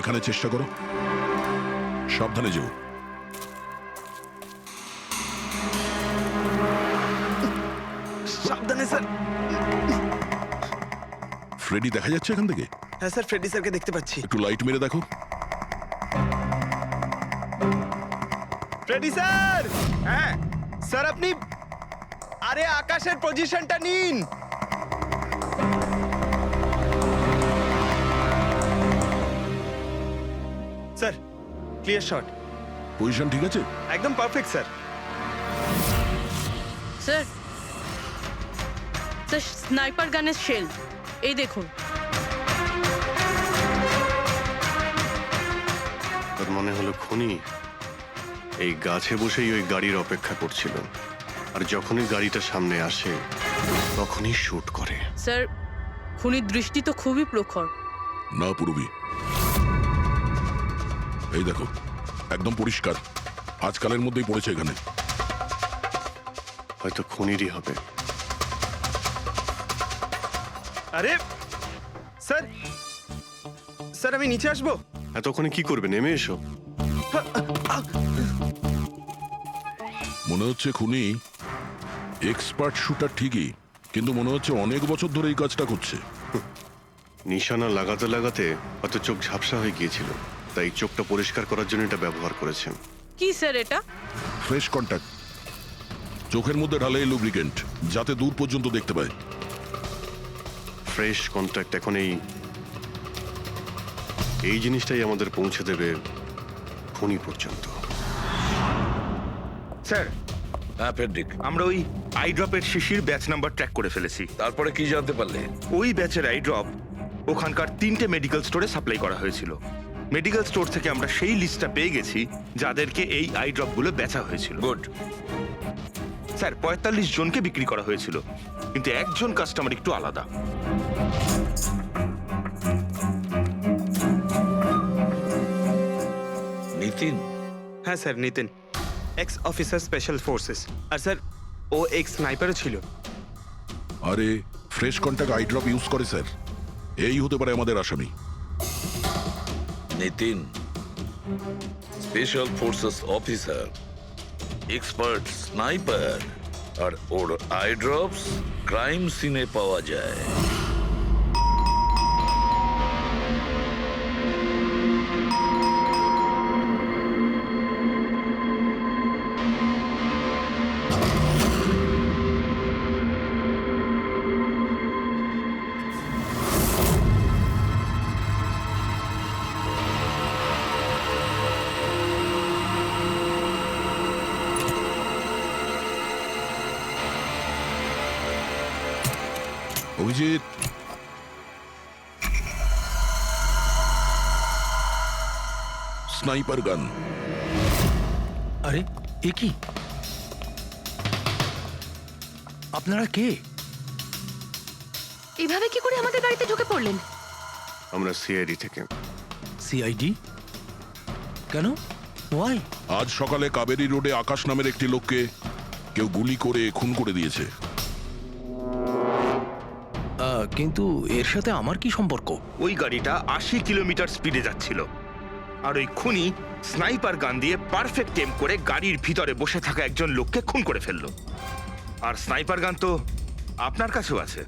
এখানে চেষ্টা করো, সাবধানে যেও। সাবধানে স্যার। ফ্রেডি দেখা যাচ্ছে এখান থেকে? হ্যাঁ স্যার, ফ্রেডি স্যারকে দেখতে পাচ্ছি। একটু লাইট মেরে দেখো। Freddie sir! হ্যাঁ স্যার, আপনি আরে আকাশের পজিশনটা নিন। Sir, clear shot. পজিশন ঠিক আছে? একদম perfect sir. Sir, sir sniper গানের শেল এই দেখুন। তার মনে হলো খুনি এই গাছে বসেই ওই গাড়ির অপেক্ষা করছিল, আর যখনই গাড়িটা সামনে আসে তখনই শুট করে। স্যার, খুনির দৃষ্টি তো খুবই প্রখর। না পূর্বী, এই দেখো একদম পরিষ্কার, আজকালের মধ্যেই পড়েছে এখানে। হয়তো খুনিরই হবে। আরে স্যার, স্যার আমি নিচে আসবো? এতক্ষণে কি করবে, নেমে এসো। মনে হচ্ছে খুনি এক্সপার্ট শুটার ঠিকই, কিন্তু মনে হচ্ছে অনেক বছর ধরে এই কাজটা করছে। নিশানা লাগাতে লাগাতে হয়তো চোখ ঝাপসা হয়ে গিয়েছিল, তাই চোখটা পরিষ্কার করার জন্য এটা ব্যবহার করেছেন। কি স্যার এটা? ফ্রেশ কন্ট্যাক্ট, চোখের মধ্যে ঢালে এই লুব্রিকেন্ট, যাতে দূর পর্যন্ত দেখতে পায়। ফ্রেশ কন্ট্যাক্ট এখন এই জিনিসটাই আমাদের পৌঁছে দেবে খুনি পর্যন্ত। স্যার, হ্যাঁ ফেডরিক, আমরা ওই আইড্রপের শিশির ব্যাচ নাম্বার ট্র্যাক করে ফেলেছি। তারপরে কি জানতে পারলে? ওই ব্যাচের আইড্রপ ওখানকার 3টে মেডিকেল স্টোরে সাপ্লাই করা হয়েছিল। মেডিকেল স্টোর থেকে আমরা সেই লিস্টটা পেয়ে গেছি যাদেরকে এই আইড্রপগুলো বেচা হয়েছিল। গুড। স্যার, 45 জনকে বিক্রি করা হয়েছিল, কিন্তু একজন কাস্টমার একটু আলাদা। নিতিন? হ্যাঁ sir, Nitin, ex officer special forces. আর স্যার, ও এক্স স্নাইপারও ছিল। আরে fresh contact eye drop use করে স্যার, এই হতে পারে আমাদের আসামি। Nitin special forces officer, expert sniper, আর ওর আই ড্রপস ক্রাইম সিনে পাওয়া যায়। অভিজিৎ, স্নাইপার গান। আরে এ কি? আপনারা কে? এভাবে কি করে আমাদের গাড়িতে ঢুকে পড়লেন? আমরা সিআইডি থেকে। সিআইডি? কেন? ওয়াই? আজ সকালে কাবেরী রোডে আকাশ নামের একটি লোককে কেউ গুলি করে খুন করে দিয়েছে। কিন্তু এর সাথে আমার কি সম্পর্ক? ওই গাড়িটা 80 কিলোমিটার স্পিডে যাচ্ছিল, আর ওই খুনি স্নাইপার গান দিয়ে পারফেক্ট এম করে গাড়ির ভিতরে বসে থাকা একজন লোককে খুন করে ফেললো। আর স্নাইপার গান তো আপনার কাছেও আছে।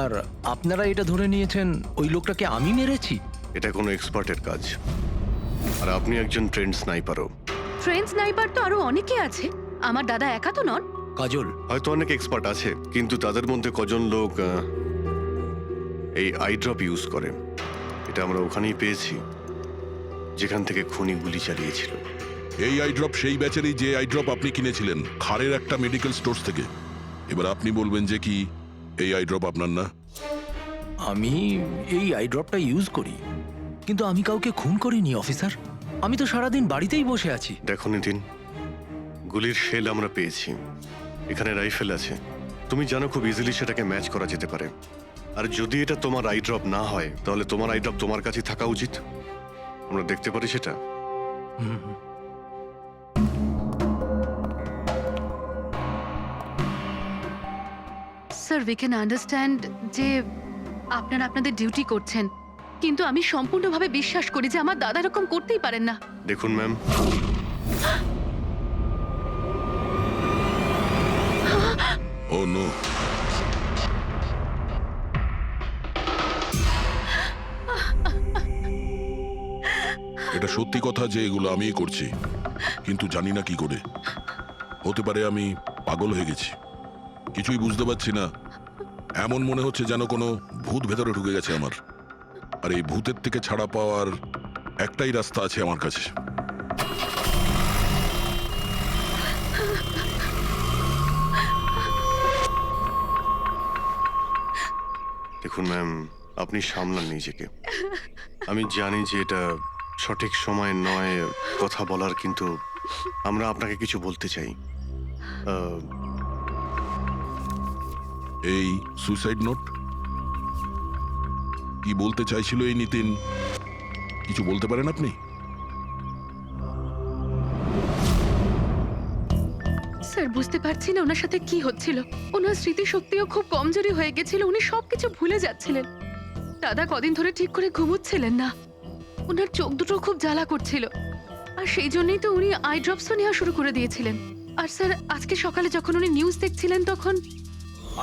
আর আপনারা এটা ধরে নিয়েছেন ওই লোকটাকে আমি মেরেছি? এটা কোনো এক্সপার্টের কাজ, আর আপনি একজন ট্রেন্ড স্নাইপারও। ট্রেন স্নাইপার তো আরো অনেকে আছে, আমার দাদা একা তো নন। কাজল, হয়তো অনেক এক্সপার্ট আছে, কিন্তু তাদের মধ্যে কজন লোক এই আইড্রপ ইউজ করে, এটা আমরা ওখানেই পেয়েছি যেখান থেকে খুনি গুলি চালিয়েছিল। এই আই ড্রপ সেই ব্যাচেরই যে আই ড্রপ আপনি কিনেছিলেন খারের একটা মেডিকেল স্টোর থেকে। এবার আপনি বলবেন যে কি এই আই ড্রপ আপনার না? আমি এই আইড্রপটা ইউজ করি, কিন্তু আমি কাউকে খুন করিনি অফিসার। আমি তো সারাদিন বাড়িতেই বসে আছি। দেখো নিতিন, গুলির শেল আমরা পেয়েছি, এখানে রাইফেল আছে। তুমি জানো খুব ইজিলি সেটাকে ম্যাচ করা যেতে পারে। আর যদি এটা তোমার আইড্রপ না হয়, তাহলে তোমার আইড্রপ তোমার কাছে থাকা উচিত। আমরা দেখতে পারি সেটা। স্যার, উই ক্যান আন্ডারস্ট্যান্ড যে আপনারা আপনাদের ডিউটি করছেন, কিন্তু আমি সম্পূর্ণভাবে বিশ্বাস করি যে আমার দাদা এরকম করতেই পারেন না। দেখুন ম্যাম, ও নো, এটা সত্যি কথা যে এগুলো আমিই করছি, কিন্তু জানি না কি করে। হতে পারে আমি পাগল হয়ে গেছি, কিছুই বুঝতে পারছি না। এমন মনে হচ্ছে যেন কোনো ভূত ভেতরে ঢুকে গেছে আমার, আর এই ভূতের থেকে ছাড়া পাওয়ার একটাই রাস্তা আছে আমার কাছে। দেখুন ম্যাম, আপনি সামলান নিজেকে। আমি জানি যে এটা সঠিক সময় নয় কথা বলার, কিন্তু আমরা আপনাকে কিছু বলতে চাই। এই সুইসাইড নোট কি বলতে চাইছিল এই নিতিন? কিছু বলতে পারেন আপনি? স্যার, বুঝতে পারছি না ওনার সাথে কি হচ্ছিল। ওনার স্মৃতিশক্তিও খুব কমজোরি হয়ে গেছিল, উনি সবকিছু ভুলে যাচ্ছিলেন। দাদা কদিন ধরে ঠিক করে ঘুমোচ্ছিলেন না, ওনার চোখ দুটো খুব জ্বালা করছিল, আর সেই জন্যই তো উনি আই ড্রপসও নেওয়া শুরু করে দিয়েছিলেন। আর স্যার, আজকে সকালে যখন উনি নিউজ দেখছিলেন তখন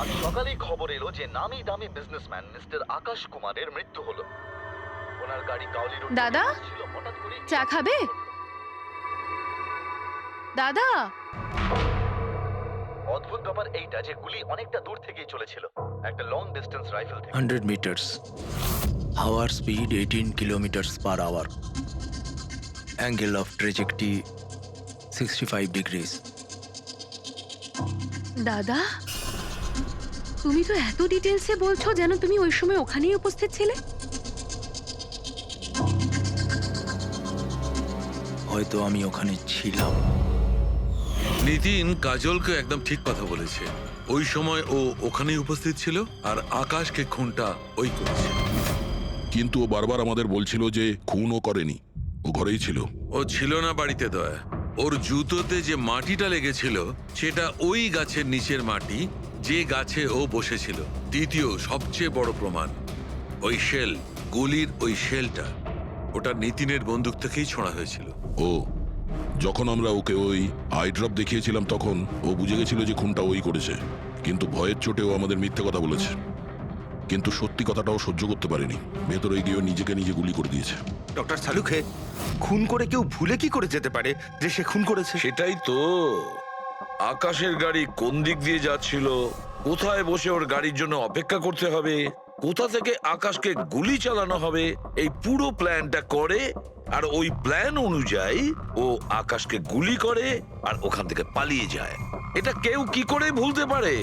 আজ সকালেই খবর এলো যে নামি দামি বিজনেসম্যান মিস্টার আকাশ কুমারের মৃত্যু হলো। ওনার গাড়ি কাউলি রোড দাদা, ছিল, হঠাৎ করে চা খাবে? দাদা, অদ্ভুত ব্যাপার এইটা যে গুলি অনেকটা দূর থেকেই চলেছিল, একটা লং ডিস্টেন্স রাইফেল থেকে। 100 মিটার্স, হাওয়ার speed 18 kilometres per hour, angle of trajectory 65 degrees. দাদা, তুমি তো এত ডিটেলসে বলছো যেন তুমি ওই সময় ওখানেই উপস্থিত ছিলে। হয়তো আমি ওখানে ছিলাম। নিতিন কাজলকে একদম ঠিক কথা বলেছে। ওই সময় ও ওখানেই উপস্থিত ছিল, আর আকাশকে খুনটা ওই করেছে। কিন্তু ও বারবার আমাদের বলছিল যে খুনও করেনি, ও ঘরেই ছিল। ও ছিল না বাড়িতে দয়া। ওর জুতোতে যে মাটিটা লেগেছিল সেটা ওই গাছের নিচের মাটি, যে গাছে ও বসেছিল। দ্বিতীয় সবচেয়ে বড় প্রমাণ, ওই শেল, গুলির ওই শেলটা, ওটা নিতিনের বন্দুক থেকেই ছোঁড়া হয়েছিল। ও যখন আমরা ওকে ওই আই ড্রপ দেখিয়েছিলাম তখন ও বুঝে গেছিল যে খুনটা ওই করেছে, কিন্তু ভয়ের চোটে ও আমাদের মিথ্যে কথা বলেছে। কিন্তু সত্যি কথাটাও সহ্য করতে পারেনি, ভেতরে গিয়ে নিজেকে নিজে গুলি করে দিয়েছে। ডক্টর সালুখে, খুন করে কেউ ভুলে কি করে যেতে পারে যে সে খুন করেছে? সেটাই তো, আকাশের গাড়ি কোন দিক দিয়ে যাচ্ছিল, কোথায় বসে ওর গাড়ির জন্য অপেক্ষা করতে হবে, কোথা থেকে আকাশকে গুলি চালানো হবে, এই পুরো প্ল্যানটা করে, আর ওই প্ল্যান অনুযায়ী ও আকাশকে গুলি করে আর ওখান থেকে পালিয়ে যায়। এটা কেউ কি করে ভুলতে পারে?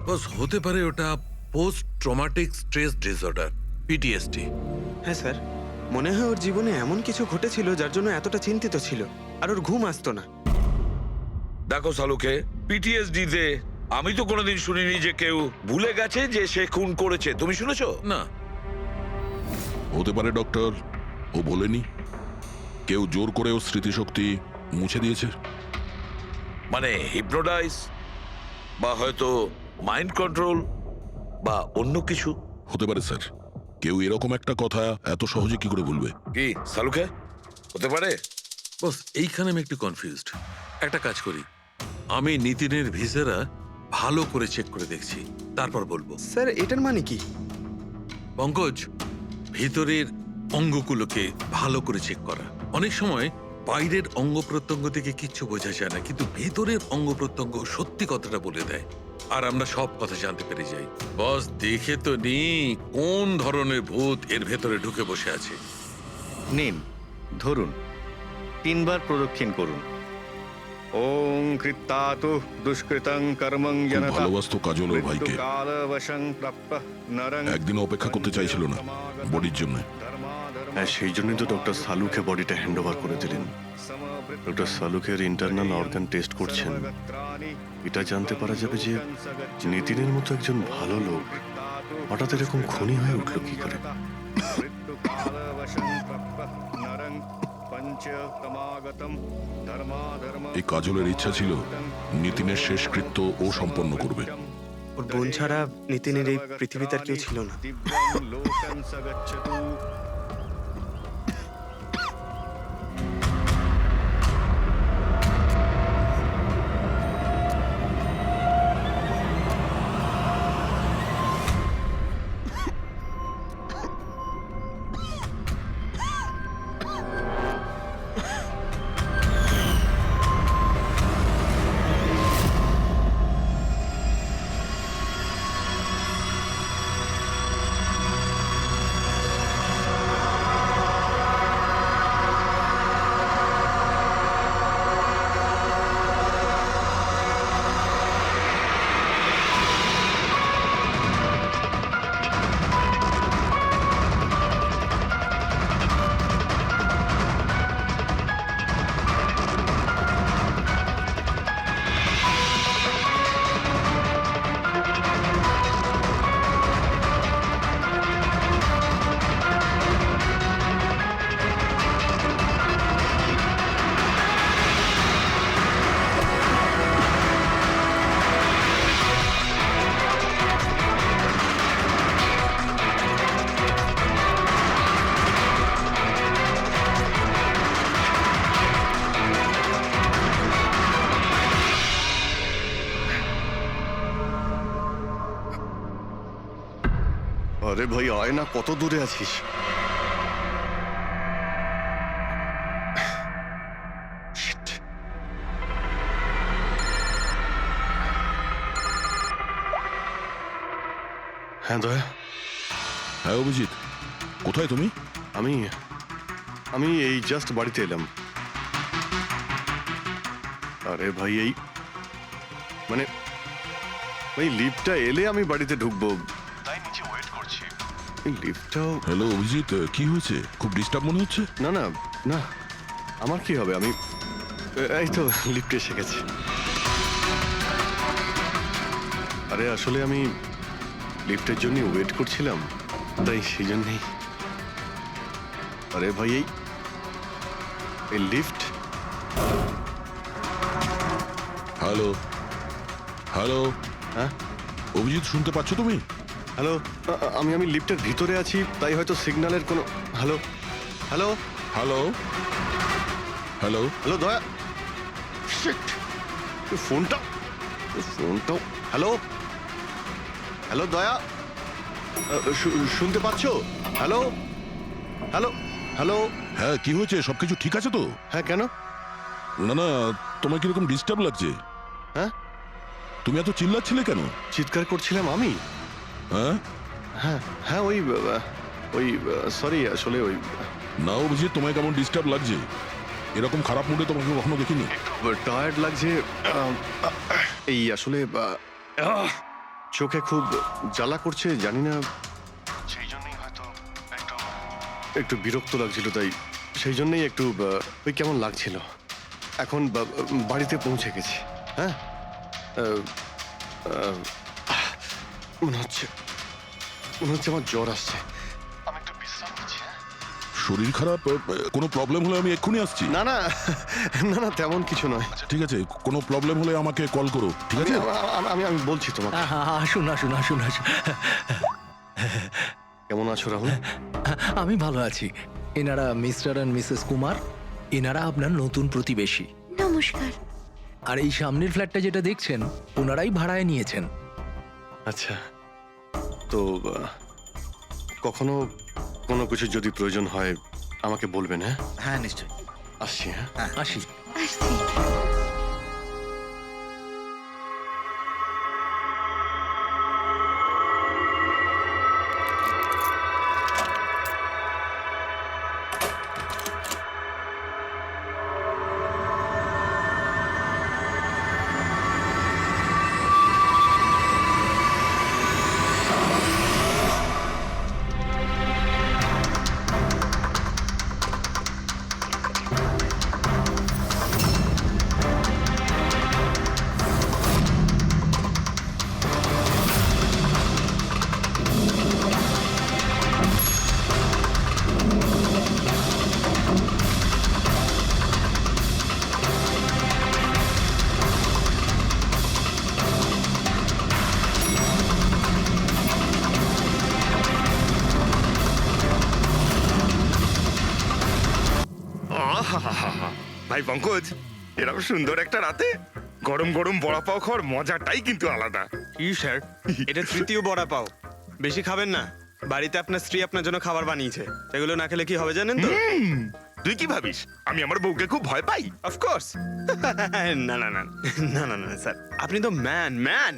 বস, হতে পারে ওটা post traumatic stress disorder, PTSD. হ্যাঁ স্যার, মনে হয় ওর জীবনে এমন কিছু ঘটেছিল যার জন্য এতটা চিন্তিত ছিল, আর ওর ঘুম আসতো না। দেখো সালুকে, পিটিএসডি তে আমি তো কোনোদিন শুনিনি যে কেউ ভুলে গেছে যে সে খুন করেছে। তুমি শুনেছো? না। হতে পারে ডক্টর, ও বলেনি, কেউ জোর করে ওর স্মৃতিশক্তি মুছে দিয়েছে। মানে হিপনোটাইজ, বা হয়তো মাইন্ড কন্ট্রোল, বা অন্য কিছু। হতে পারে স্যার, কেউ এরকম একটা কথা এত সহজে কি করে ভুলবে? কি সালুকে, হতে পারে? বস, এইখানে আমি একটু কনফিউজড। একটা কাজ করি, আমি নিতিনের ভিসারা ভালো করে চেক করে দেখছি, তারপর বলবো। স্যার, এটার মানে কি? পঙ্কজ, ভিতরের অঙ্গগুলোকে ভালো করে চেক করা। অনেক সময় বাইরের অঙ্গ প্রত্যঙ্গ থেকে কিচ্ছু বোঝা যায় না, কিন্তু ভেতরের অঙ্গ প্রত্যঙ্গ সত্যি কথাটা বলে দেয়, আর আমরা সব কথা জানতে পেরে যাই। বস, দেখে তো নি কোন ধরনের ভূত এর ভেতরে ঢুকে বসে আছে। নিন, ধরুন, 3 বার প্রদক্ষিণ করুন। ওং কৃত্তাতু দুষ্কৃতং কর্মং খুব জনতা ভালোবাসতো কাজল ওর ভাইকে, কালবশং প্রাপ্তঃ নরং একদিন অপেক্ষা করতে চাইছিল না বডির জন্য। হ্যাঁ, সেই জন্যই তো ডক্টর সালুকে বডিটা হ্যান্ড ওভার করে দিলেন। ডক্টর সালুকের ইন্টারনাল অর্গান টেস্ট করছেন, এটা জানতে পারা যাবে যে নিতিনের মতো একজন ভালো লোক হঠাৎ এরকম খুনি হয়ে উঠল কি করে। এই কাজলের ইচ্ছা ছিল নিতিনের শেষকৃত্য ও সম্পন্ন করবে। ওর বোন ছাড়া নিতিনের এই পৃথিবীতে আর কেউ ছিল না। আরে ভাই আয় না, কত দূরে আছিস? Shit. হ্যাঁ দয়া, হ্যাঁ অভিজিৎ, কোথায় তুমি? আমি আমি এই জাস্ট বাড়িতে এলাম। আরে ভাই এই মানে ওই লিফটটা এলে আমি বাড়িতে ঢুকবো, তাই নিচে ওয়েট করছি। এই লিফটটাও হ্যালো অভিজিৎ, কি হয়েছে? খুব ডিস্টার্ব মনে হচ্ছে। না না না, আমার কি হবে, আমি এই তো লিফটে এসে গেছি। আরে আসলে আমি লিফটের জন্য ওয়েট করছিলাম, তাই সেই জন্যই। আরে ভাই এই লিফট। হ্যালো হ্যালো, হ্যাঁ অভিজিৎ শুনতে পাচ্ছ তুমি? হ্যালো, আমি লিফটের ভিতরে আছি, তাই হয়তো সিগন্যালের কোনো। Hello hello hello hello, hello দয়া, শিট, ফোনটা ফোনটা। হ্যালো হ্যালো দয়া, শুনতে পাচ্ছ? Hello hello hello. হ্যাঁ কি হয়েছে? সবকিছু ঠিক আছে তো? হ্যাঁ কেন? না না, তোমার কিরকম ডিস্টার্ব লাগছে? হ্যাঁ তুমি এত চিল্লাচ্ছিলে কেন? চিৎকার করছিলাম আমি? হ্যাঁ হ্যাঁ হ্যাঁ ওই সরি, আসলে ওই না অভিজিৎ, তোমায় কেমন ডিস্টার্ব লাগছে? এরকম খারাপ মুডে তোমাকে কখনো দেখিনি। টায়ার্ড লাগছে, এই আসলে চোখে খুব জ্বালা করছে, জানি না, সেই জন্যই হয়তো একটু বিরক্ত লাগছিল, তাই সেই জন্যই একটু ওই কেমন লাগছিল। এখন বাড়িতে পৌঁছে গেছি। হ্যাঁ মনে হচ্ছে আমার জ্বর আসছে, আমি একটু বিশ্রাম নিচ্ছি। শরীর খারাপ? কোনো প্রবলেম হলে আমি এক্ষুনি আসছি। না না না না, তেমন কিছু নয়। ঠিক আছে, কোনো প্রবলেম হলে আমাকে কল করো, ঠিক আছে? আমি আমি বলছি তোমাকে। আসুন আসুন আসুন আসুন। কেমন আছো রাহুল? আমি ভালো আছি। এনারা মিস্টার অ্যান্ড মিসেস কুমার, এনারা আপনার নতুন প্রতিবেশী। নমস্কার। আর এই সামনের ফ্ল্যাটটা যেটা দেখছেন, ওনারাই ভাড়ায় নিয়েছেন। আচ্ছা, তো কখনো কোনো কিছু যদি প্রয়োজন হয় আমাকে বলবেন। হ্যাঁ হ্যাঁ নিশ্চয়ই। আসছি। হ্যাঁ আসি। আসছি। আহাহাহা। ভাই পঙ্কজ, এরকম সুন্দর একটা রাতে গরম গরম বড়া পাও খাওয়ার মজাটাই কিন্তু আলাদা। কি স্যার, এটা তৃতীয় বড়া পাও। বেশি খাবেন না, বাড়িতে আপনার স্ত্রী আপনার জন্য খাবার বানিয়েছে, এগুলো না খেলে কি হবে জানেন তো? তুই কি ভাবিস আমি আমার বউকে খুব ভয় পাই? অফকোর্স না না না না না না স্যার, আপনি তো ম্যান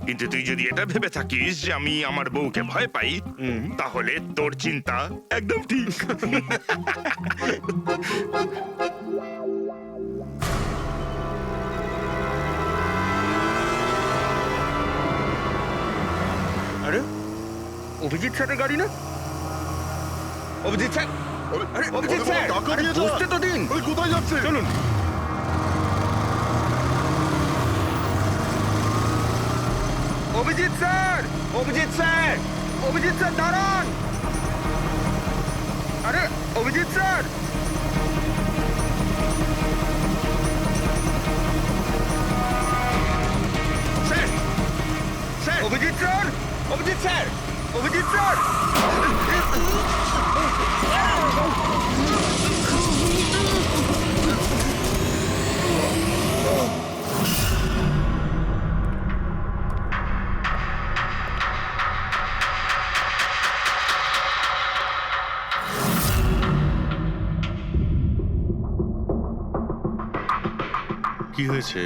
কিন্তু তুই যদি এটা ভেবে থাকিস যে আমি আমার বউকে ভয় পাই, তাহলে তোর চিন্তা একদম ঠিক। আরে অভিজিৎ স্যারের গাড়ি না? অভিজিৎ স্যার, আরে অভিজিৎ স্যার, আরে বসতে তো দিন। কোথায় যাচ্ছে? চলুন। Abhijit sir, Abhijit sir, Abhijit sir দাঁড়ান। আরে Abhijit sir, sir, sir, Abhijit sir, Abhijit sir, Abhijit sir. কি হয়েছে?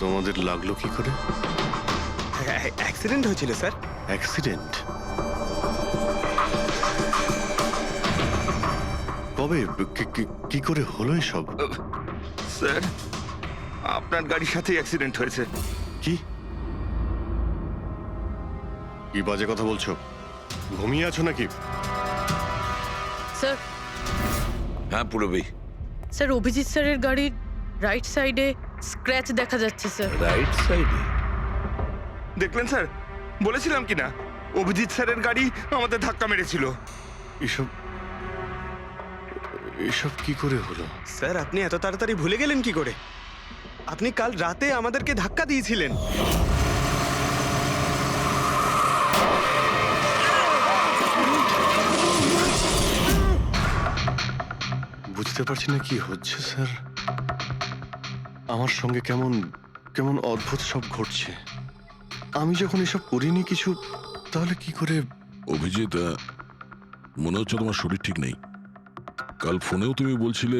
তোমাদের লাগলো কি করে? অ্যাক্সিডেন্ট হয়েছিল স্যার। অ্যাক্সিডেন্ট? কবে? কি করে হলো এসব? স্যার, আপনার গাড়ির সাথে অ্যাক্সিডেন্ট হয়েছে। কি কি বাজে কথা বলছো? ঘুমিয়ে আছো নাকি? স্যার, হ্যাঁ পুরবী, স্যার অভিজিৎ স্যারের গাড়ির রাইট সাইডে স্ক্র্যাচ দেখা যাচ্ছে স্যার। রাইট সাইডে? দেখলেন স্যার, বলেছিলাম কি না অভিজিৎ স্যারের গাড়ি আমাদের ধাক্কা মেরেছিল। এসব এসব কি করে হলো? স্যার, আপনি এত তাড়াতাড়ি ভুলে গেলেন কি করে? আপনি কাল রাতে আমাদেরকে ধাক্কা দিয়েছিলেন। বুঝতে পারছি না কি হচ্ছে স্যার। আমার সঙ্গে কেমন কেমন অদ্ভুত সব ঘটছে। আমি যখন এসব করিনি কিছু, তাহলে কি করে? অভিজিৎ, মনে হচ্ছে তোমার শরীর ঠিক নেই। কাল ফোনেও তুমি বলছিলে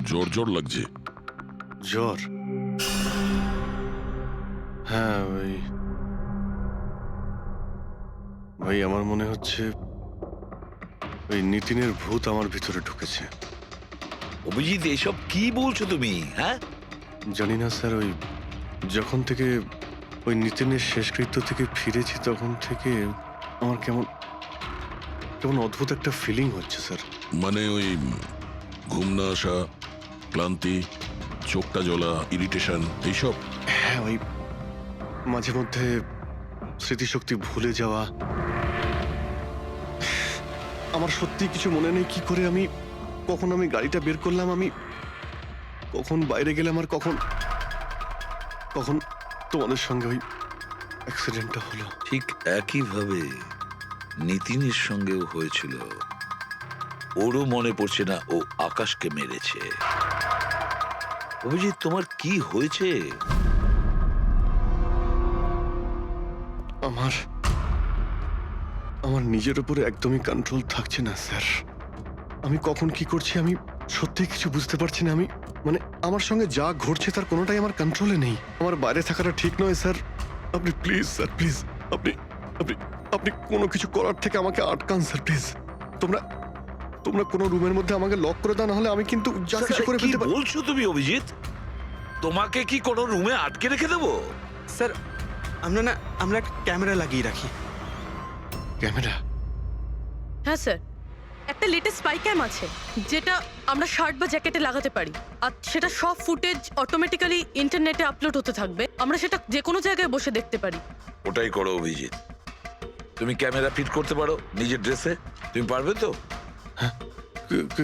জ্বর জ্বর লাগছে। জ্বর? হ্যাঁ ভাই আমার মনে হচ্ছে ওই নিতিনের ভূত আমার ভিতরে ঢুকেছে। অভিজিৎ, এসব কি বলছো তুমি? হ্যাঁ, জানি না স্যার, ওই যখন থেকে ওই নিতিনের শেষকৃত্য থেকে ফিরেছি তখন থেকে আমার কেমন কেমন অদ্ভুত একটা ফিলিং হচ্ছে স্যার। মানে ওই ঘুম না আসা, ক্লান্তি, চোখটা জ্বলা, ইরিটেশন, এইসব? হ্যাঁ, ওই মাঝে মধ্যে স্মৃতিশক্তি ভুলে যাওয়া। আমার সত্যি কিছু মনে নেই কি করে আমি কখন আমি গাড়িটা বের করলাম, আমি কখন বাইরে গেলাম, আর কখন কখন তোমাদের সঙ্গে ওই অ্যাক্সিডেন্টটা হলো। ঠিক একইভাবে নিতিনের সঙ্গেও হয়েছিল। ওরও মনে পড়ছে না ও আকাশকে মেরেছে। অভিজিৎ, তোমার কি হয়েছে? আমার নিজের উপরে একদমই কন্ট্রোল থাকছে না স্যার। আমি কখন কি করছি আমি সত্যি কিছু বুঝতে পারছি না। আমি মানে আমার সঙ্গে যা ঘটছে তার কোনোটাই আমার কন্ট্রোলে নেই। আমার বাইরে থাকাটা ঠিক নয় স্যার। আপনি প্লিজ স্যার, প্লিজ আপনি আপনি আপনি কোনো কিছু করার থেকে আমাকে আটকান স্যার, প্লিজ। তোমরা কোনো রুমের মধ্যে আমাকে লক করে দাও, না হলে আমি কিন্তু যা কিছু করে কি ফেলতে পারি। বলছো তুমি অভিজিৎ? তোমাকে কি কোনো রুমে আটকে রেখে দেবো? স্যার, আমরা একটা ক্যামেরা লাগিয়ে রাখি। ক্যামেরা? হ্যাঁ স্যার, একটা লেটেস্ট স্পাই ক্যাম আছে যেটা আমরা শার্ট বা জ্যাকেটে লাগাতে পারি, আর সেটা সব ফুটেজ অটোমেটিক্যালি ইন্টারনেটে আপলোড হতে থাকবে। আমরা সেটা যে কোনো জায়গায় বসে দেখতে পারি। ওটাই করো অভিজিৎ। তুমি ক্যামেরা ফিট করতে পারো নিজের ড্রেসে? তুমি পারবে তো?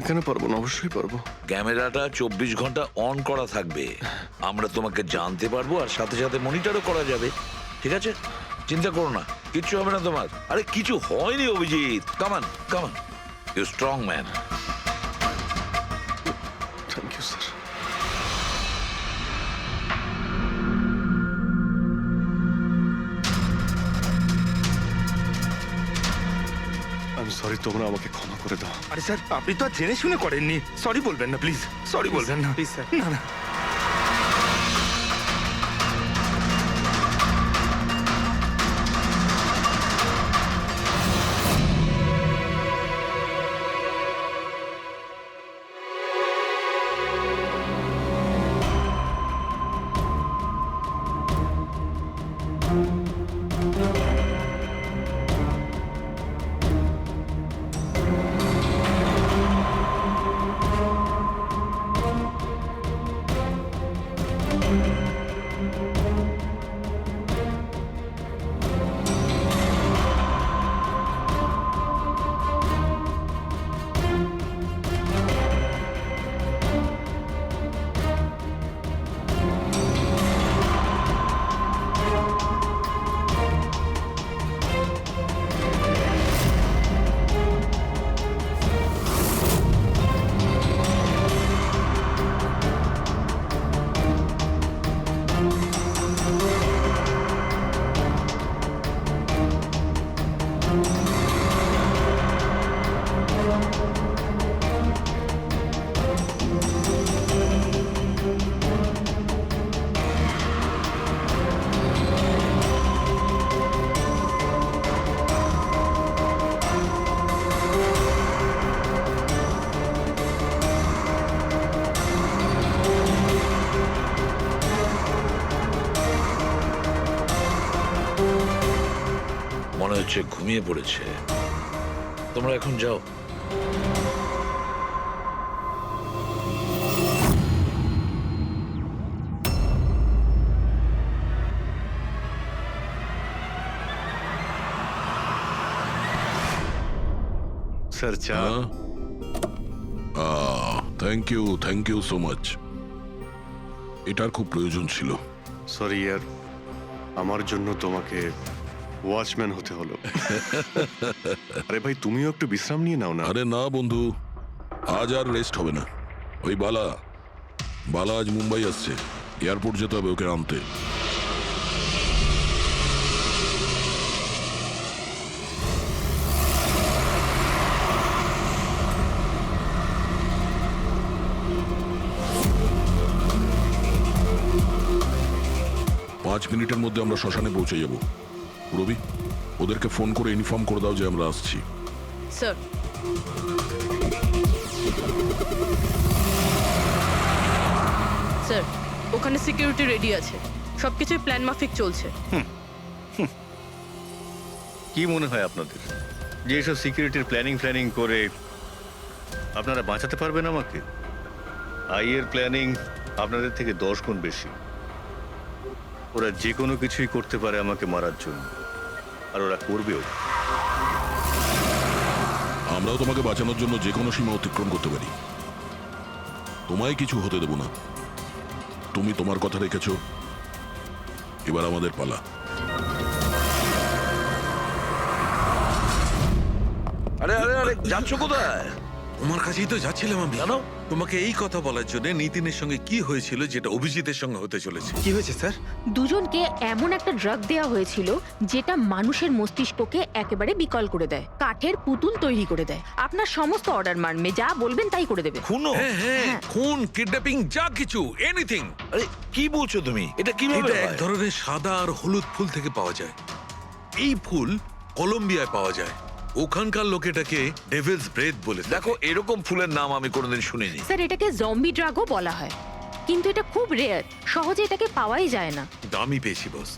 কেন পারবো না? অবশ্যই পারবো। ক্যামেরাটা 24 ঘন্টা অন করা থাকবে। আমরা তোমাকে জানতে পারবো, আর সাথে সাথে মনিটরও করা যাবে। ঠিক আছে, চিন্তা করো না, কিচ্ছু হবে না তোমার। আরে কিছু হয়নি Abhijit. Come on come on, you strong man. Thank you sir. I am sorry, তোমরা আমাকে ক্ষমা করে দাও। আরে স্যার আপনি তো আর জেনে শুনে করেননি, সরি বলবেন না প্লিজ, সরি বলবেন না প্লিজ স্যার। না না মনে হচ্ছে ঘুমিয়ে পড়েছে। তোমরা এখন যাও। স্যার চা। Thank you so much. এটার খুব প্রয়োজন ছিল। সরি ইয়ার, আমার জন্য তোমাকে ওয়াচম্যান হতে হলো। আরে ভাই, তুমিও একটু বিশ্রাম নিয়ে নাও না। আরে না বন্ধু, আজ আর রেস্ট হবে না। ওই বালা আজ মুম্বাই আসছে, এয়ারপোর্ট যেতে হবে ওকে আনতে। পাঁচ মিনিটের মধ্যে আমরা শ্মশানে পৌঁছে যাব। রবি, ওদেরকে ফোন করে ইনফর্ম করে দাও যে আমরা আসছি। স্যার স্যার ওখানে সিকিউরিটি রেডি আছে, সবকিছুই প্ল্যান মাফিক চলছে। কি মনে হয় আপনাদের যে এসব সিকিউরিটির প্ল্যানিং করে আপনারা বাঁচাতে পারবেন আমাকে? আইয়ের প্ল্যানিং আপনাদের থেকে 10 গুণ বেশি। ওরা যে কোনো কিছুই করতে পারে আমাকে মারার জন্য, আর ওরা করবেও। আমরাও তোমাকে বাঁচানোর জন্য যে কোনো সীমা অতিক্রম করতে পারি। তোমায় কিছু হতে দেব না। তুমি তোমার কথা রেখেছো, এবার আমাদের পালা। আরে আরে আরে, যাচ্ছ কোথায়? তোমার কাছেই তো যাচ্ছিলাম আমি। জানো তোমাকে এই কথা বলার জন্য নিতিনের সঙ্গে কি হয়েছিল, যেটা অভিজিতের সঙ্গে হতে চলেছে। কি হয়েছে স্যার? দুজনকে এমন একটা ড্রাগ দেওয়া হয়েছিল যেটা মানুষের মস্তিষ্ককে একেবারে বিকল করে দেয়, কাঠের পুতুল তৈরি করে দেয়। আপনার সমস্ত অর্ডার মানবে, যা বলবেন তাই করে দেবে। খুনো? হ্যাঁ, খুন, কিডন্যাপিং, যা কিছু, এনিথিং। আরে কি বলছো তুমি? এটা কিভাবে এটা এক হয়? ধরনের সাদা আর হলুদ ফুল থেকে পাওয়া যায়। এই ফুল কলম্বিয়ায় পাওয়া যায়। ওখানকার লোক এটাকে ডেভিলস ব্রেথ বলে থাকে। দেখো, এরকম ফুলের নাম আমি কোনোদিন শুনিনি। স্যার, এটাকে জম্বি ড্রাগও বলা হয়, কিন্তু এটা খুব রেয়ার, সহজে এটাকে পাওয়াই যায় না। দামি পেয়েছি বস,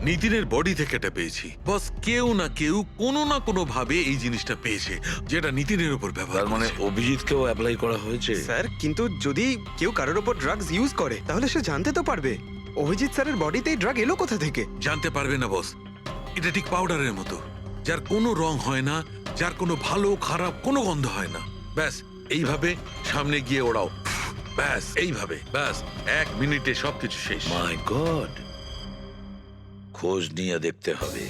নিতিনের বডি থেকে এটা পেয়েছি বস। কেউ না কেউ কোনো না কোনো ভাবে এই জিনিসটা পেয়েছে, যেটা নিতিনের উপর ব্যবহার তার মানে করেছে। অভিজিৎকেও অ্যাপ্লাই করা হয়েছে। স্যার কিন্তু যদি কেউ কারোর ওপর ড্রাগস ইউজ করে তাহলে সে জানতে তো পারবে অভিজিৎ স্যারের বডিতে ড্রাগ এলো কোথা থেকে। জানতে পারবে না বস, এটা ঠিক পাউডারের মতো, যার কোনো রং হয় না, যার কোনো ভালো খারাপ কোনো গন্ধ হয় না। ব্যাস এইভাবে সামনে গিয়ে ওড়াও, ব্যাস এইভাবে, ব্যাস 1 মিনিটে সবকিছু শেষ। মাই গড, খোঁজ নিয়ে দেখতে হবে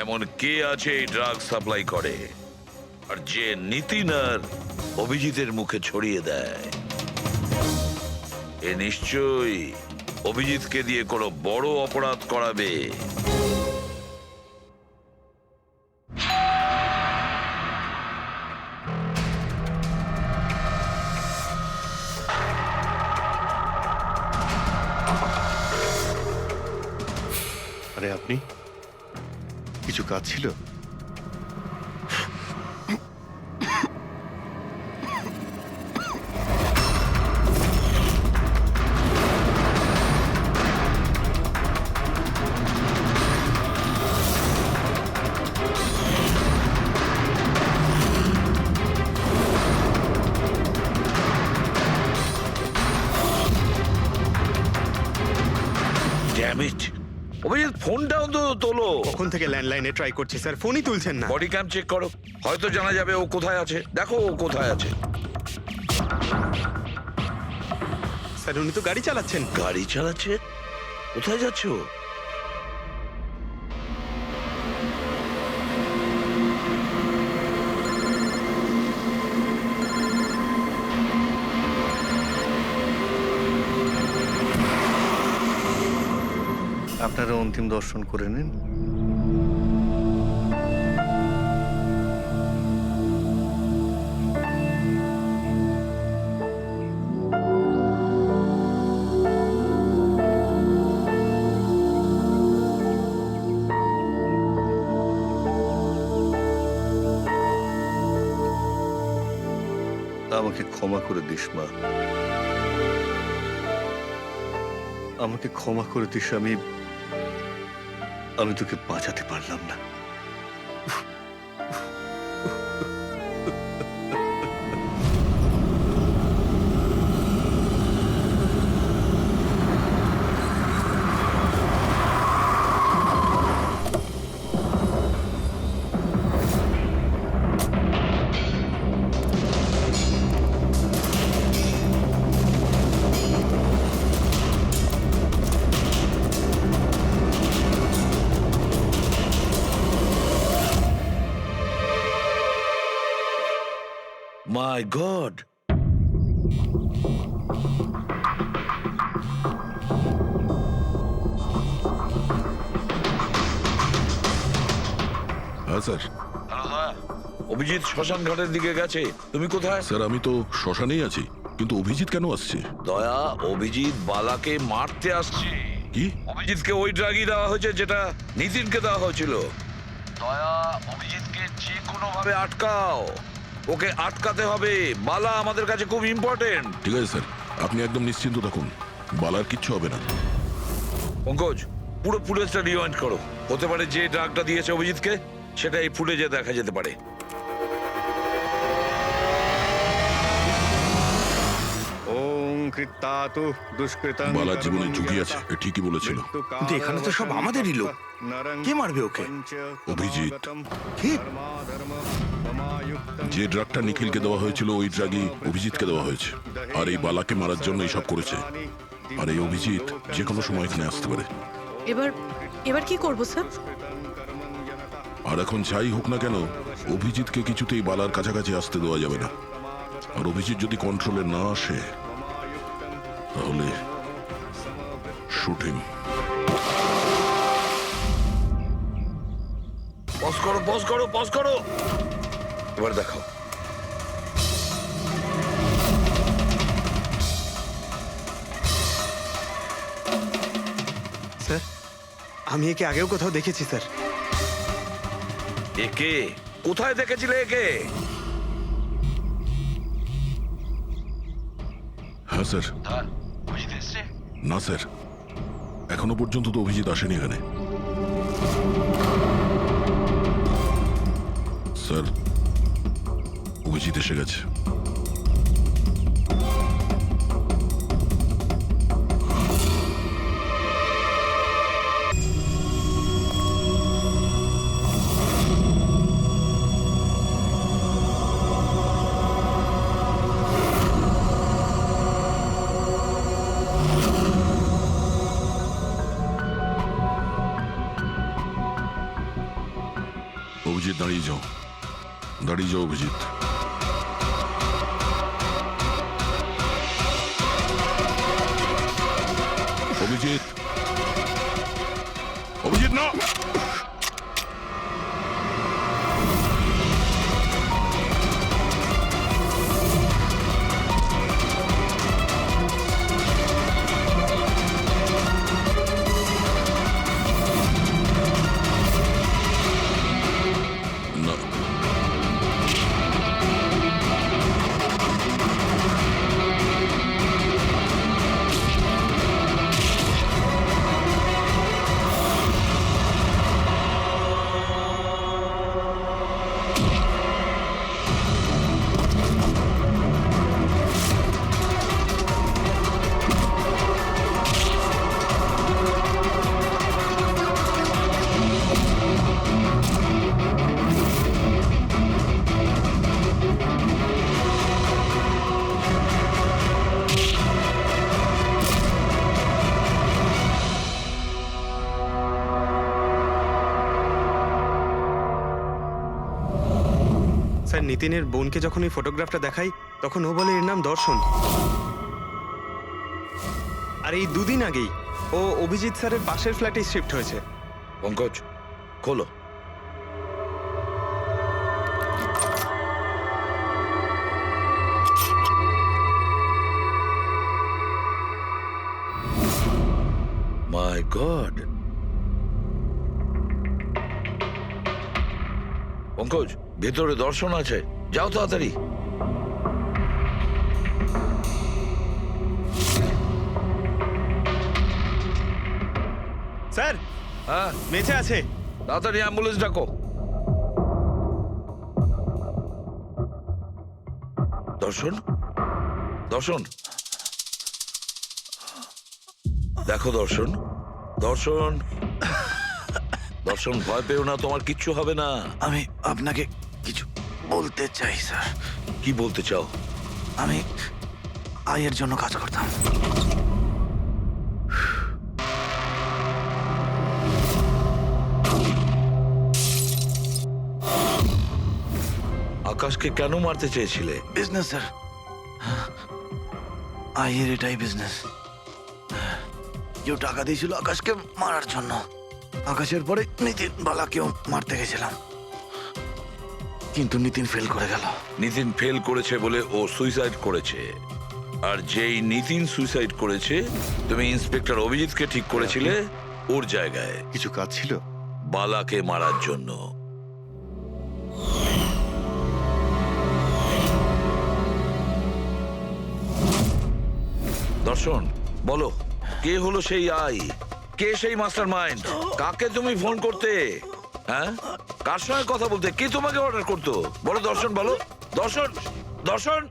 এমন কে আছে এই ড্রাগ সাপ্লাই করে, আর যে নিতিন আর অভিজিতের মুখে ছড়িয়ে দেয়। এ নিশ্চয়ই অভিজিৎকে দিয়ে কোনো বড় অপরাধ করাবে। আপনি কিছু কাজ ছিল? ড্যাম ইট, অভিজিৎ ফোনটা অন্তত তোলো। কখন থেকে ল্যান্ডলাইনে ট্রাই করছি স্যার, ফোনই তুলছেন না। বডি ক্যাম চেক করো, হয়তো জানা যাবে ও কোথায় আছে। দেখো ও কোথায় আছে। স্যার উনি তো গাড়ি চালাচ্ছেন। গাড়ি চালাচ্ছে? কোথায় যাচ্ছ? আপনারা অন্তিম দর্শন করে নিন। আমাকে ক্ষমা করে দিস মা, আমাকে ক্ষমা করে দিস। আমি তোকে বাঁচাতে পারলাম না। মাই গড, হ্যাঁ স্যার। অভিজিৎ শ্মশান ঘাটের দিকে গেছে। তুমি কোথায়? স্যার আমি তো শ্মশানেই আছি, কিন্তু অভিজিৎ কেন আসছে? দয়া, অভিজিৎ বালাকে মারতে আসছে। কি? অভিজিৎকে ওই ড্রাগই দেওয়া হয়েছে যেটা নিতিনকে দেওয়া হয়েছিল। দয়া, অভিজিৎকে যে কোনো ভাবে আটকাও। ওকে আটকাতে হবে। বালা আমাদের কাছে খুব ইম্পর্টেন্ট। ঠিক আছে স্যার, আপনি একদম নিশ্চিন্ত থাকুন, বালার কিচ্ছু হবে না। পঙ্কজ, পুরো ফুটেজটা রিওয়াইন্ড করো। হতে পারে যে ড্রাগটা দিয়েছে অভিজিৎকে সেটা এই ফুটেজে দেখা যেতে পারে। ওম কৃত্তাতু দুষ্কৃতাং বালার জীবনে ঝুঁকি আছে, এ ঠিকই বলেছিল। কিন্তু এখানে তো সব আমাদেরই লোক। কে মারবে ওকে? অভিজিৎ। কি? যে ড্রাগটা নিখিলকে দেওয়া হয়েছিল ওই ড্রাগই অভিজিৎকে দেওয়া হয়েছে, আর এই বালাকে মারার জন্য সব করেছে। আর এই অভিজিৎ যে কোনো সময় এখানে আসতে পারে। এবার কি করব স্যার? আর এখন যাই হোক না কেন, অভিজিৎকে কিছুতেই বালার কাছাকাছি আসতে দেওয়া যাবে না। আর অভিজিৎ যদি কন্ট্রোলে না আসে তাহলে শুটিং। পজ করো, পজ করো, পজ করো। এবার দেখো। স্যার আমি একে আগেও কোথাও দেখেছি স্যার। একে কোথায় দেখেছিলে একে? হ্যাঁ স্যার। না স্যার, এখনো পর্যন্ত তো অভিজিৎ আসেনি এখানে। স্যার অভিজিৎ এসে গেছে। অভিজিৎ দাঁড়িয়ে যাও, দাঁড়িয়ে যাও অভিজিৎ। অভিজিৎ, অভিজিৎ না। আর নিতিনের বোনকে যখন এই ফটোগ্রাফটা দেখাই তখন ও বলে এর নাম দর্শন। আর এই দুদিন আগেই ও অভিজিৎ স্যারের পাশের ফ্ল্যাটে শিফট হয়েছে। পঙ্কজ খোলো। মাই গড, পঙ্কজ ভেতরে দর্শন আছে, যাও তাড়াতাড়ি। স্যার, হ্যাঁ বেঁচে আছে। তাড়াতাড়ি অ্যাম্বুলেন্স ডাকো। দর্শন, দর্শন, দেখো দর্শন, দর্শন, দর্শন ভয় পেও না, তোমার কিচ্ছু হবে না। আমি আপনাকে কিছু বলতে চাই স্যার। কি বলতে চাও? আমি আয়ের জন্য কাজ করতাম। আকাশকে কেন মারতে চেয়েছিলে? বিজনেস স্যার, আয়ের এটাই বিজনেস। কেউ টাকা দিয়েছিল আকাশকে মারার জন্য। আকাশের পরে নিতিন বালাকেও মারতে গেছিলাম, কিন্তু নিতিন ফেল করে গেল। নিতিন ফেল করেছে বলে ও সুইসাইড করেছে, আর যেই নিতিন সুইসাইড করেছে তুমি ইন্সপেক্টর অভিজিৎকে ঠিক করেছিলে ওর জায়গায় কিছু কাজ ছিল? বালাকে মারার জন্য। দর্শন বলো, কে হলো সেই আই? কে সেই মাস্টার মাইন্ড? কাকে তুমি ফোন করতে? হ্যাঁ, কার সঙ্গে কথা বলতে? কে তোমাকে অর্ডার করতো? বলো দর্শন, বলো দর্শন, দর্শন।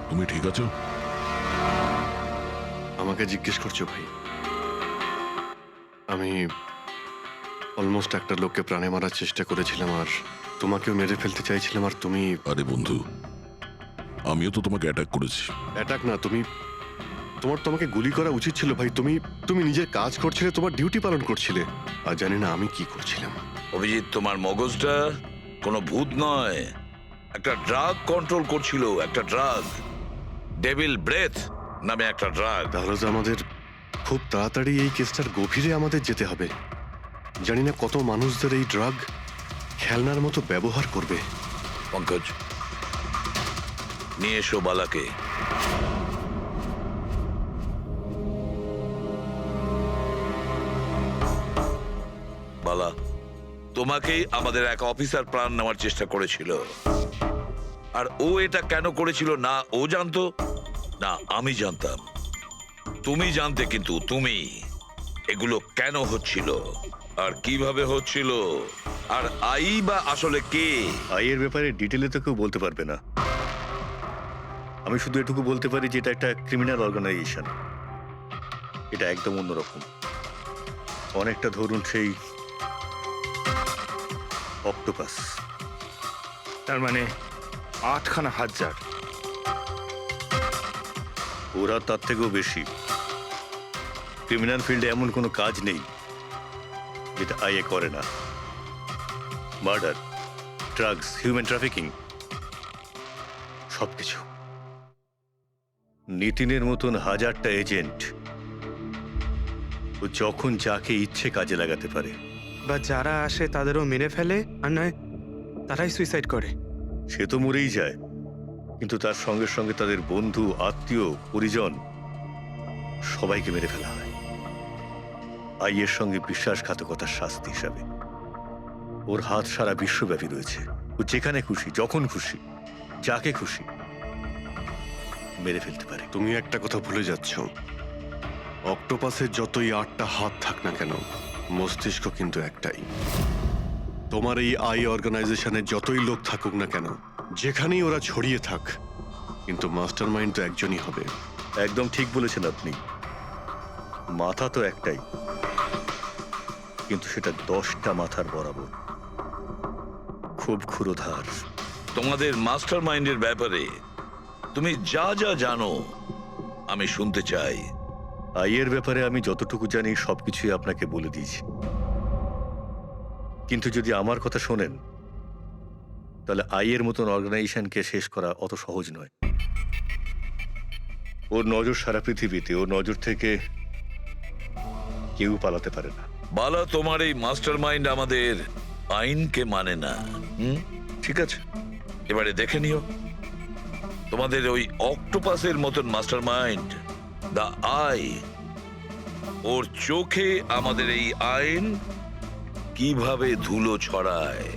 তুমি ঠিক আছো? আমাকে জিজ্ঞেস করছো ভাই? আমি অলমোস্ট একটা লোককে প্রাণে মারার চেষ্টা করেছিলাম, আর তোমাকেও মেরে ফেলতে চাইছিলাম, আর তুমি... আরে বন্ধু, আমিও তো তোমাকে অ্যাটাক করেছি। অ্যাটাক না, তোমাকে গুলি করা উচিত ছিল ভাই। তুমি নিজের কাজ করছিলে, তোমার ডিউটি পালন করছিলে, আর জানি না আমি কি করছিলাম। অভিজিৎ, তোমার মগজটা কোনো ভূত নয়, একটা ড্রাগ কন্ট্রোল করছিল, একটা ড্রাগ, ডেভিল ব্রেথ নামে একটা ড্রাগ। তাহলে তো আমাদের খুব তাড়াতাড়ি এই কেসটার গভীরে আমাদের যেতে হবে। জানি না কত মানুষদের এই ড্রাগ খেলনার মতো ব্যবহার করবে। পঙ্কজ, নিয়ে এসো বালাকে। বালা, তোমাকেই আমাদের এক অফিসার প্রাণ নেওয়ার চেষ্টা করেছিল, আর ও এটা কেন করেছিল না ও জানতো না আমি জানতাম। তুমি জানতে, কিন্তু তুমি এগুলো কেন হচ্ছিল আর কিভাবে হচ্ছিল, আর আই বা আসলে কে? আইয়ের ব্যাপারে ডিটেলে তো কেউ বলতে পারবে না। আমি শুধু এটুকু বলতে পারি যে এটা একটা ক্রিমিনাল অর্গানাইজেশন। এটা একদম অন্যরকম, অনেকটা ধরুন সেই অক্টোপাস। তার মানে 8খানা হাজার। ওরা তার থেকেও বেশি। ক্রিমিনাল ফিল্ডে এমন কোনো কাজ নেই যেটা আইএ করে না। মার্ডার, ড্রাগস, হিউম্যান ট্রাফিকিং, সবকিছু। নিতিনের মতন হাজারটা এজেন্ট, ও যখন যাকে ইচ্ছে কাজে লাগাতে পারে। বা যারা আসে তাদেরও মেরে ফেলে, আর নয় তারাই সুইসাইড করে। সে তো মরেই যায়, কিন্তু তার সঙ্গে সঙ্গে তাদের বন্ধু, আত্মীয়, পরিজন সবাইকে মেরে ফেলা হয় আইয়ের সঙ্গে বিশ্বাসঘাতকতার শাস্তি হিসাবে। ওর হাত সারা বিশ্বব্যাপী রয়েছে। ও যেখানে খুশি, যখন খুশি, যাকে খুশি মেরে ফেলতে পারে। তুমি একটা কথা ভুলে যাচ্ছ, অক্টোপাসের যতই 8টা হাত থাক না কেন, মস্তিষ্ক কিন্তু একটাই। তোমার এই আই অর্গানাইজেশনের যতই লোক থাকুক না কেন, যেখানেই ওরা ছড়িয়ে থাক, কিন্তু মাস্টার মাইন্ড তো একজনই হবে। একদম ঠিক বলেছেন আপনি। মাথা তো একটাই, কিন্তু সেটা 10টা মাথার বরাবর, খুব ক্ষুরোধার। তোমাদের মাস্টার মাইন্ডের ব্যাপারে তুমি যা যা জানো আমি শুনতে চাই। আইয়ের ব্যাপারে আমি যতটুকু জানি সবকিছুই আপনাকে বলে দিয়েছি, কিন্তু যদি আমার কথা শোনেন তাহলে আইয়ের মতন অর্গানাইজেশনকে শেষ করা অত সহজ নয়। ওর নজর সারা পৃথিবীতে, ওর নজর থেকে কেউ পালাতে পারে না। বালা, তোমার এই মাস্টার মাইন্ড আমাদের আইনকে মানে না। ঠিক আছে, এবারে দেখে নিও তোমাদের ওই অক্টোপাসের মতন মাস্টার মাইন্ড দা আই, ওর চোখে আমাদের এই আইন কিভাবে ধুলো ছড়ায়।